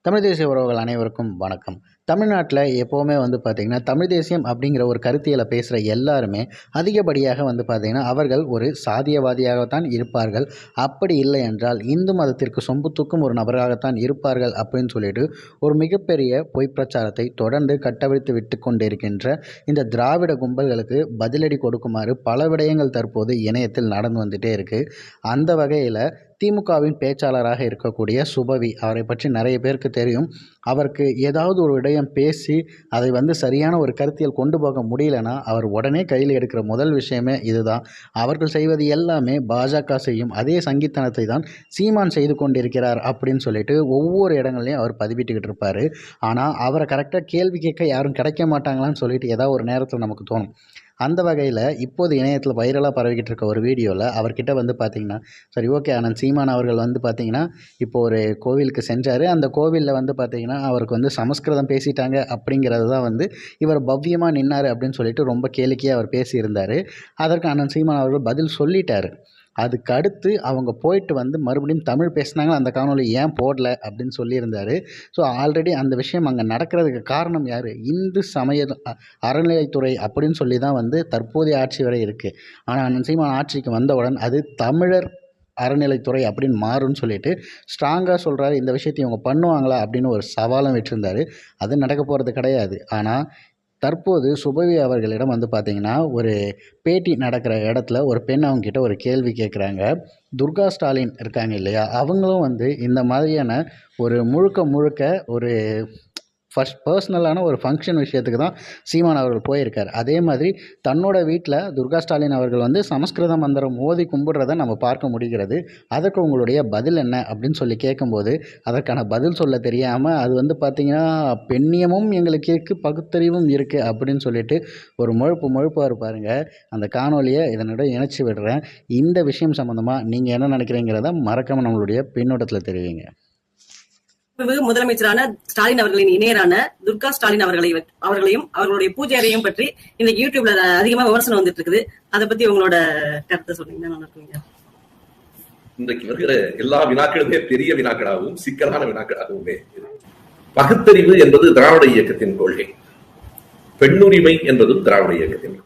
தமிழ் தேசிய உறவுகள் அனைவருக்கும் வணக்கம். தமிழ்நாட்டில் எப்போவுமே பார்த்திங்கன்னா, தமிழ் தேசியம் அப்படிங்கிற ஒரு கருத்தியலை பேசுகிற எல்லாருமே அதிகப்படியாக பார்த்திங்கன்னா, அவர்கள் ஒரு சாதியவாதியாகத்தான் இருப்பார்கள். அப்படி இல்லை என்றால் இந்து மதத்திற்கு சொம்பு தூக்கும் ஒரு நபராகத்தான் இருப்பார்கள் அப்படின்னு சொல்லிட்டு ஒரு மிகப்பெரிய பொய் பிரச்சாரத்தை தொடர்ந்து கட்டவிழ்த்து விட்டு கொண்டிருக்கின்ற இந்த திராவிட கும்பல்களுக்கு பதிலடி கொடுக்குமாறு பல விடயங்கள் தற்போது இணையத்தில் நடந்து வந்துட்டே இருக்குது. அந்த வகையில் திமுகவின் பேச்சாளராக இருக்கக்கூடிய சுபவி அவரை பற்றி நிறைய பேருக்கு தெரியும். அவருக்கு ஏதாவது ஒரு விடயம் பேசி அதை சரியான ஒரு கருத்தியல் கொண்டு போக முடியலன்னா அவர் உடனே கையில் எடுக்கிற முதல் விஷயமே இதுதான். அவர்கள் செய்வது எல்லாமே பாஜக செய்யும் அதே சங்கித்தனத்தை தான் சீமான் செய்து கொண்டிருக்கிறார் அப்படின்னு சொல்லிட்டு ஒவ்வொரு இடங்கள்லையும் அவர் பதிவிட்டுக்கிட்டு இருப்பார். ஆனால் அவரை கரெக்டாக கேள்வி கேட்க யாரும் கிடைக்க மாட்டாங்களான்னு சொல்லிட்டு ஏதாவது ஒரு நேரத்தில் நமக்கு தோணும். அந்த வகையில் இப்போது இணையத்தில் வைரலாக பரவிக்கிட்டு இருக்க ஒரு வீடியோவில் அவர்கிட்ட பார்த்திங்கன்னா, சரி ஓகே, அண்ணன் சீமான் அவர்கள் பார்த்திங்கன்னா இப்போ ஒரு கோவிலுக்கு சென்றார். அந்த கோவிலில் பார்த்திங்கன்னா அவருக்கு சமஸ்கிருதம் பேசிட்டாங்க அப்படிங்கிறது தான் இவர் பவ்யமாக நின்னார் அப்படின்னு சொல்லிட்டு ரொம்ப கேளிக்கையாக அவர் பேசியிருந்தார். அதற்கு அண்ணன் சீமான் அவர்கள் பதில் சொல்லிட்டார். அதுக்கு அடுத்து அவங்க போயிட்டு மறுபடியும் தமிழ் பேசினாங்க. அந்த காணொலி ஏன் போடல அப்படின்னு சொல்லியிருந்தார். ஸோ ஆல்ரெடி அந்த விஷயம் அங்கே நடக்கிறதுக்கு காரணம் யார்? இந்து சமய அறநிலையத்துறை அப்படின்னு சொல்லி தான் தற்போதைய ஆட்சி வரை இருக்குது. ஆனால் அண்ணன் சீமான் ஆட்சிக்கு வந்தவுடன் அது தமிழர் அறநிலைத்துறை அப்படின்னு மாறும்னு சொல்லிட்டு ஸ்ட்ராங்காக சொல்கிறாரு. இந்த விஷயத்தை இவங்க பண்ணுவாங்களா அப்படின்னு ஒரு சவாலும் விட்டுருந்தார். அது நடக்க போகிறது கிடையாது. ஆனால் தற்போது சுபவி அவர்களிடம் பார்த்திங்கன்னா, ஒரு பேட்டி நடக்கிற இடத்துல ஒரு பெண் அவங்ககிட்ட ஒரு கேள்வி கேட்குறாங்க. துர்கா ஸ்டாலின் இருக்காங்க இல்லையா, அவங்களும் இந்த மாதிரியான ஒரு முழுக்க ஒரு பர்சனலான ஒரு ஃபங்க்ஷன் விஷயத்துக்கு தான் சீமான் அவர்கள் போயிருக்கார். அதே மாதிரி தன்னோட வீட்டில் துர்கா ஸ்டாலின் அவர்கள் சமஸ்கிருத மந்திரம் ஓதி கும்பிடுறத நம்ம பார்க்க முடிகிறது. அதற்கு உங்களுடைய பதில் என்ன அப்படின்னு சொல்லி கேட்கும்போது அதற்கான பதில் சொல்ல தெரியாமல் அது பார்த்திங்கன்னா, பெண்ணியமும் எங்களுக்கு இருக்குது, பகுத்தறிவும் இருக்குது அப்படின்னு சொல்லிட்டு ஒரு முழுப்பாக பாருங்க. அந்த காணொலியை இதனோட இணைச்சி விடுறேன். இந்த விஷயம் சம்மந்தமாக நீங்கள் என்ன நினைக்கிறீங்கிறத மறக்காமல் நம்மளுடைய பின்னோட்டத்தில் தெரிவிங்க. முதலமைச்சரான ஸ்டாலின் அவர்களின் இணையரான துர்கா ஸ்டாலின் அவர்களையும் அவர்களுடைய பூஜை அறையும் பற்றி இந்த யூடியூப்ல அதிகமா விமர்சனம் வந்துட்டு இருக்குது. அதை பத்தி உங்களோட கருத்தை சொன்னீங்கன்னா. இன்றைக்கு வருகிற எல்லா வினாக்களுமே பெரிய வினாக்களாகவும் சிக்கலான வினாக்களாகவுமே. பகுத்தறிவு என்பது திராவிட இயக்கத்தின் கொள்கை, பெண்ணுரிமை என்பதும் திராவிட இயக்கத்தின்